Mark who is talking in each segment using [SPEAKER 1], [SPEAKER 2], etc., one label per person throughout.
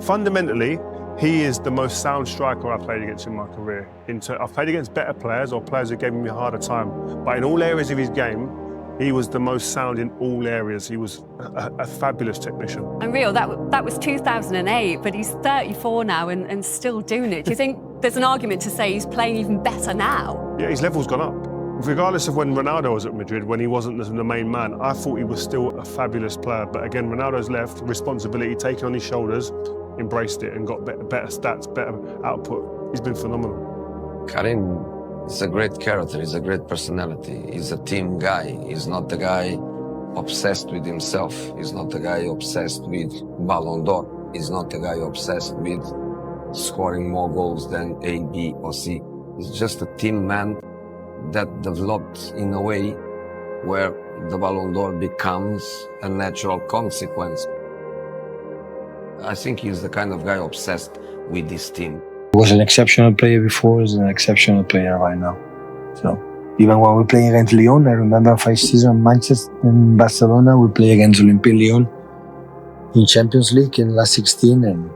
[SPEAKER 1] Fundamentally, he is the most sound striker I played against in my career. I've played against better players or players who gave me a harder time, but in all areas of his game, he was the most sound in all areas. He was a fabulous technician.
[SPEAKER 2] And Rio, that was 2008, but he's 34 now and still doing it. Do you think there's an argument to say he's playing even better now?
[SPEAKER 1] Yeah, his level's gone up. Regardless of when Ronaldo was at Madrid, when he wasn't the main man, I thought he was still a fabulous player. But again, Ronaldo's left, responsibility taken on his shoulders, embraced it and got better stats, better output. He's been phenomenal.
[SPEAKER 3] Karim is a great character, he's a great personality. He's a team guy. He's not the guy obsessed with himself. He's not the guy obsessed with Ballon d'Or. He's not the guy obsessed with scoring more goals than A, B, or C. He's just a team man that developed in a way where the Ballon d'Or becomes a natural consequence. I think he's the kind of guy obsessed with this team.
[SPEAKER 4] He was an exceptional player before, he's an exceptional player right now. So even when we play against Lyon, I remember 5 seasons in Manchester, in Barcelona, we play against Olympique Lyon in Champions League in last 16, and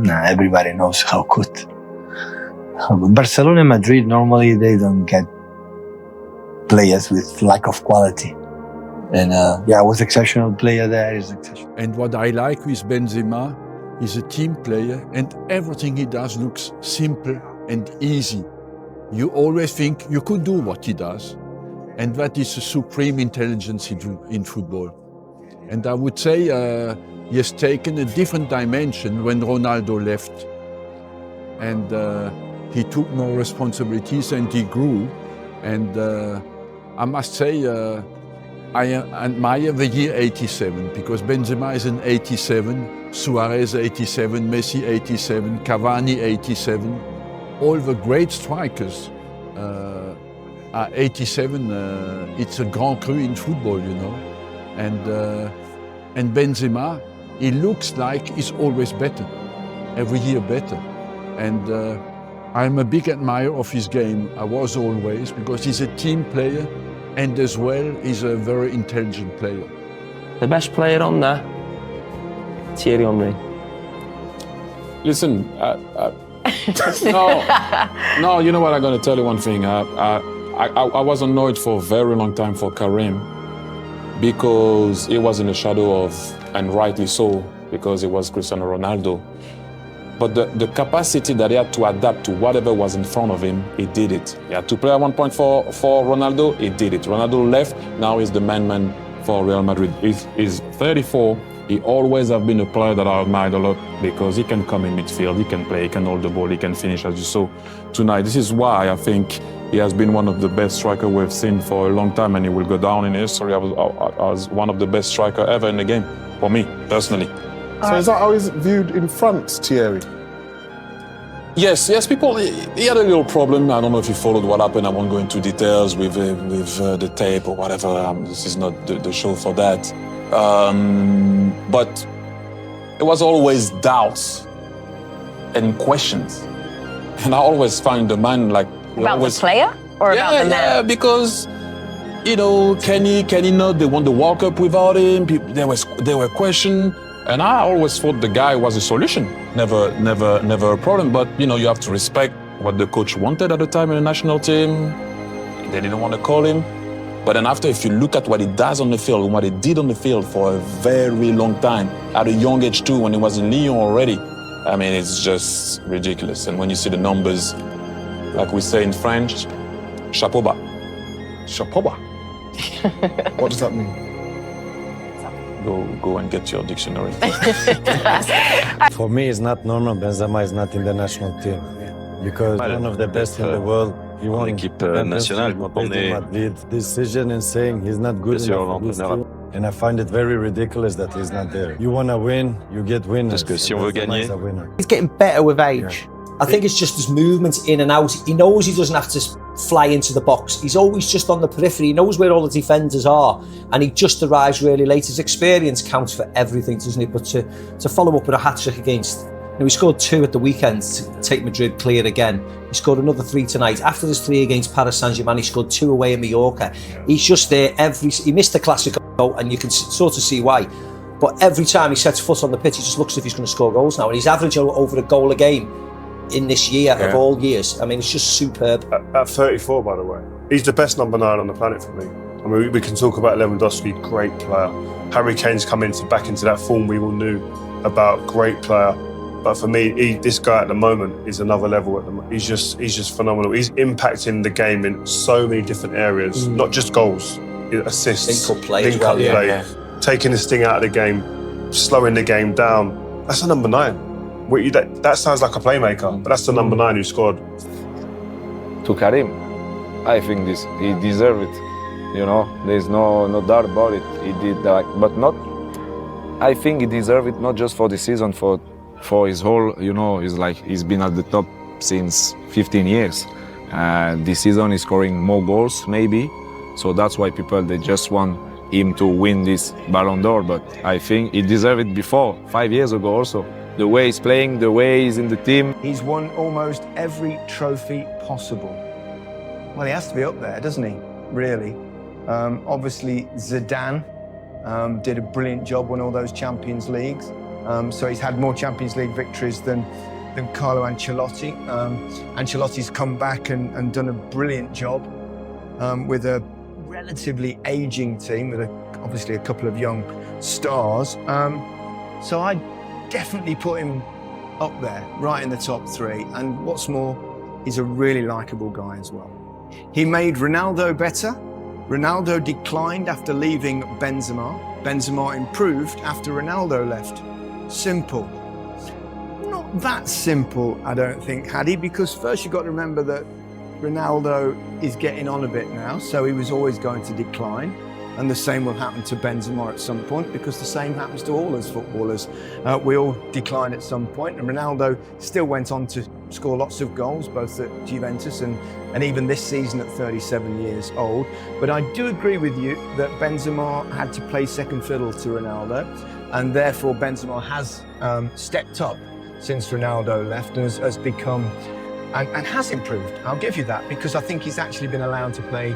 [SPEAKER 4] everybody knows how good. Barcelona and Madrid, normally they don't get players with lack of quality. And yeah, was exceptional player there. Is exceptional.
[SPEAKER 5] And what I like with Benzema, he's a team player, and everything he does looks simple and easy. You always think you could do what he does, and that is a supreme intelligence in football. And I would say he has taken a different dimension when Ronaldo left, and he took more responsibilities and he grew. And I must say, I admire the year 87, because Benzema is an 87, Suarez 87, Messi 87, Cavani 87. All the great strikers are 87. It's a grand cru in football, you know. And Benzema, he looks like he's always better, every year better. And I'm a big admirer of his game. I was always, because he's a team player, and as well, he's a very intelligent player.
[SPEAKER 6] The best player on there, Thierry Henry.
[SPEAKER 7] Listen, no, you know what, I'm going to tell you one thing. I was annoyed for a very long time for Karim, because he was in the shadow of, and rightly so, because he was Cristiano Ronaldo. But the capacity that he had to adapt to whatever was in front of him, he did it. He had to play at one point for Ronaldo, he did it. Ronaldo left, now he's the man for Real Madrid. He's 34. He always have been a player that I admired a lot, because he can come in midfield, he can play, he can hold the ball, he can finish, as you saw tonight. This is why I think he has been one of the best strikers we've seen for a long time, and he will go down in history as one of the best strikers ever in the game, for me, personally.
[SPEAKER 8] So is that how he's viewed in France, Thierry?
[SPEAKER 7] Yes, people, he had a little problem. I don't know if you followed what happened. I won't go into details with the tape or whatever. This is not the show for that. But there was always doubts and questions. And I always find the man like...
[SPEAKER 9] About the player? Or about the man?
[SPEAKER 7] Yeah, because, you know, can he not? They won the World Cup without him. There were questions. And I always thought the guy was a solution, never a problem. But, you know, you have to respect what the coach wanted at the time in the national team. They didn't want to call him. But then after, if you look at what he does on the field, and what he did on the field for a very long time, at a young age too, when he was in Lyon already, I mean, it's just ridiculous. And when you see the numbers, like we say in French, chapeau bas.
[SPEAKER 8] Chapeau bas? What does that mean?
[SPEAKER 7] Go and get your dictionary.
[SPEAKER 10] For me, it's not normal. Benzema is not in the national team, because one of the best in the world. He won
[SPEAKER 11] l'équipe nationale quand on est
[SPEAKER 10] Madrid. Decision in saying he's not good enough for this team, and I find it very ridiculous that he's not there. You want to win, you get winners.
[SPEAKER 11] Parce que si on veut gagner,
[SPEAKER 12] he's getting better with age. Yeah. I think it's just his movements in and out. He knows he doesn't have to fly into the box. He's always just on the periphery. He knows where all the defenders are, and he just arrives really late. His experience counts for everything, doesn't it? But to follow up with a hat-trick against... You know, he scored 2 at the weekend to take Madrid clear again. He scored another 3 tonight. After his 3 against Paris Saint-Germain, he scored 2 away in Mallorca. He's just there he missed the Classico, and you can sort of see why. But every time he sets foot on the pitch, he just looks as if he's going to score goals now. And he's averaging over a goal a game in this year of all years. I mean, it's just superb.
[SPEAKER 1] At 34, by the way, he's the best number 9 on the planet for me. I mean, we can talk about Lewandowski, great player. Harry Kane's come back into that form we all knew about, great player. But for me, this guy at the moment is another level. He's just phenomenal. He's impacting the game in so many different areas, not just goals, assists,
[SPEAKER 12] link-up play,
[SPEAKER 1] taking the sting out of the game, slowing the game down. That's a number 9. That sounds like a playmaker, but that's the number 9 who scored.
[SPEAKER 13] To Karim, I think he deserved it. You know, there's no doubt about it. He did that, but not. I think he deserved it not just for the season, for his whole. You know, he's been at the top since 15 years. This season he's scoring more goals, maybe. So that's why they just want him to win this Ballon d'Or. But I think he deserved it before, 5 years ago also. The way he's playing, the way he's in the team.
[SPEAKER 14] He's won almost every trophy possible. Well, he has to be up there, doesn't he? Really. Obviously, Zidane did a brilliant job, won all those Champions Leagues. So he's had more Champions League victories than Carlo Ancelotti. Ancelotti's come back and done a brilliant job with a relatively ageing team, with obviously a couple of young stars. So I definitely put him up there, right in the top 3. And what's more, he's a really likeable guy as well. He made Ronaldo better. Ronaldo declined after leaving Benzema. Benzema improved after Ronaldo left. Simple. Not that simple, I don't think, Hadi, because first you've got to remember that Ronaldo is getting on a bit now, so he was always going to decline. And the same will happen to Benzema at some point, because the same happens to all us footballers. We all decline at some point, and Ronaldo still went on to score lots of goals, both at Juventus and even this season at 37 years old. But I do agree with you that Benzema had to play second fiddle to Ronaldo, and therefore Benzema has stepped up since Ronaldo left and has become, and has improved. I'll give you that, because I think he's actually been allowed to play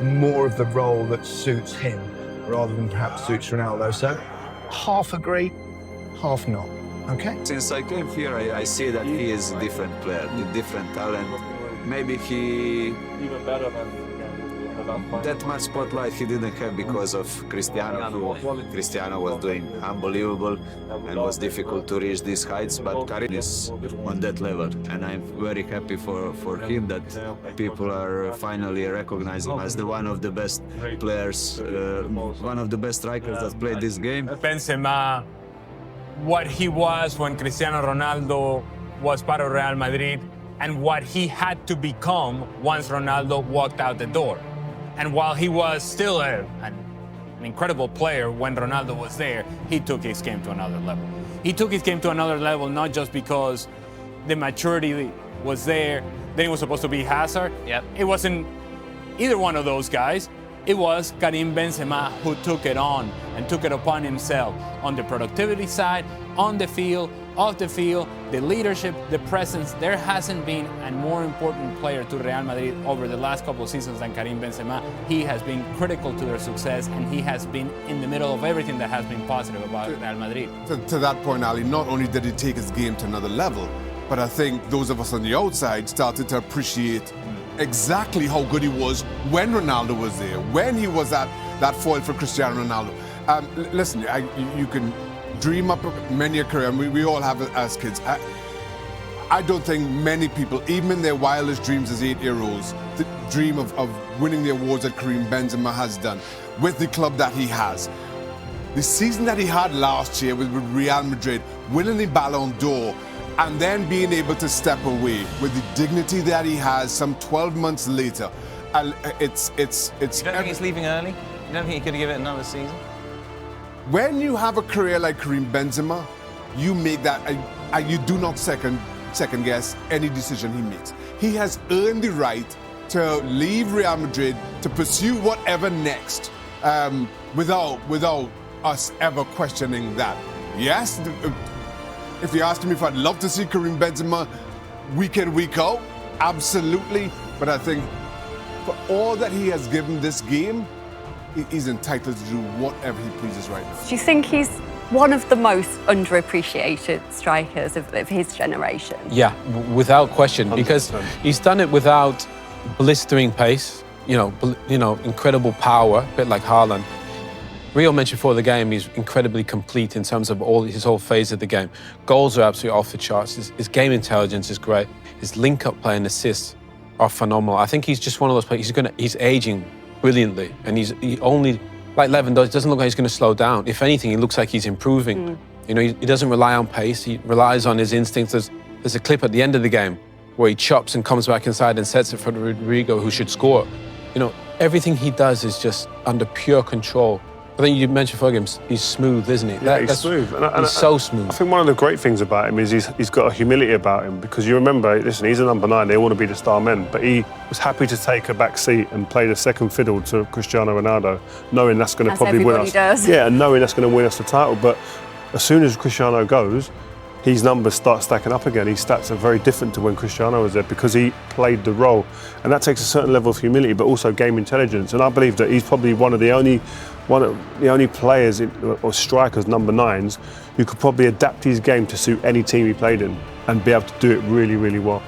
[SPEAKER 14] more of the role that suits him rather than perhaps suits Ronaldo. So half agree, half not. Okay?
[SPEAKER 15] Since I came here, I see that he is a different player, a different talent. Maybe he even better than that much spotlight he didn't have because of Cristiano. Cristiano was doing unbelievable and was difficult to reach these heights, but Karim is on that level, and I'm very happy for him that people are finally recognizing him as one of the best players, one of the best strikers that played this game.
[SPEAKER 16] Benzema, what he was when Cristiano Ronaldo was part of Real Madrid, and what he had to become once Ronaldo walked out the door. And while he was still an incredible player when Ronaldo was there, he took his game to another level. He took his game to another level not just because the maturity was there, then it was supposed to be Hazard.
[SPEAKER 6] Yep.
[SPEAKER 16] It wasn't either one of those guys. It was Karim Benzema who took it on and took it upon himself on the productivity side, on the field, off the field, the leadership, the presence. There hasn't been a more important player to Real Madrid over the last couple of seasons than Karim Benzema. He has been critical to their success, and he has been in the middle of everything that has been positive about Real Madrid.
[SPEAKER 17] To that point, Ali, not only did he take his game to another level, but I think those of us on the outside started to appreciate exactly how good he was when Ronaldo was there, when he was that foil for Cristiano Ronaldo. Listen, you can dream up many a career, and we all have it as kids. I don't think many people, even in their wildest dreams as 8-year-olds, dream of winning the awards that Karim Benzema has done with the club that he has. The season that he had last year with Real Madrid, winning the Ballon d'Or, and then being able to step away with the dignity that he has some 12 months later, it's.
[SPEAKER 6] You don't think he's leaving early? You don't think he could give it another season?
[SPEAKER 17] When you have a career like Karim Benzema, you make that, you do not second guess any decision he makes. He has earned the right to leave Real Madrid to pursue whatever next, without us ever questioning that. Yes, if you ask me if I'd love to see Karim Benzema week in, week out, absolutely. But I think for all that he has given this game, he's entitled to do whatever he pleases right now.
[SPEAKER 2] Do you think he's one of the most underappreciated strikers of his generation.
[SPEAKER 6] Yeah, without question, because
[SPEAKER 1] 100%.
[SPEAKER 6] he's done it without blistering pace, incredible power, a bit like Haaland. Rio mentioned before the game, he's incredibly complete in terms of his whole phase of the game. Goals are absolutely off the charts. His game intelligence is great. His link-up play and assists are phenomenal. I think he's just one of those players. He's aging brilliantly, and he only, like Lewandowski, it doesn't look like he's going to slow down. If anything, he looks like he's improving. He doesn't rely on pace. He relies on his instincts. There's a clip at the end of the game where he chops and comes back inside and sets it for Rodrigo, who should score. Everything he does is just under pure control. I think you mentioned for him, he's smooth, isn't he?
[SPEAKER 1] Yeah, he's smooth.
[SPEAKER 6] He's so smooth.
[SPEAKER 1] I think one of the great things about him is he's got a humility about him, because you remember, listen, he's a number 9, they want to be the star men, but he was happy to take a back seat and play the second fiddle to Cristiano Ronaldo, knowing that's going to probably win us.
[SPEAKER 2] Does.
[SPEAKER 1] Yeah, and knowing that's going to win us the title. But as soon as Cristiano goes, his numbers start stacking up again. His stats are very different to when Cristiano was there, because he played the role. And that takes a certain level of humility, but also game intelligence. And I believe that he's probably one of the only players or strikers, number 9s, who could probably adapt his game to suit any team he played in and be able to do it really, really well.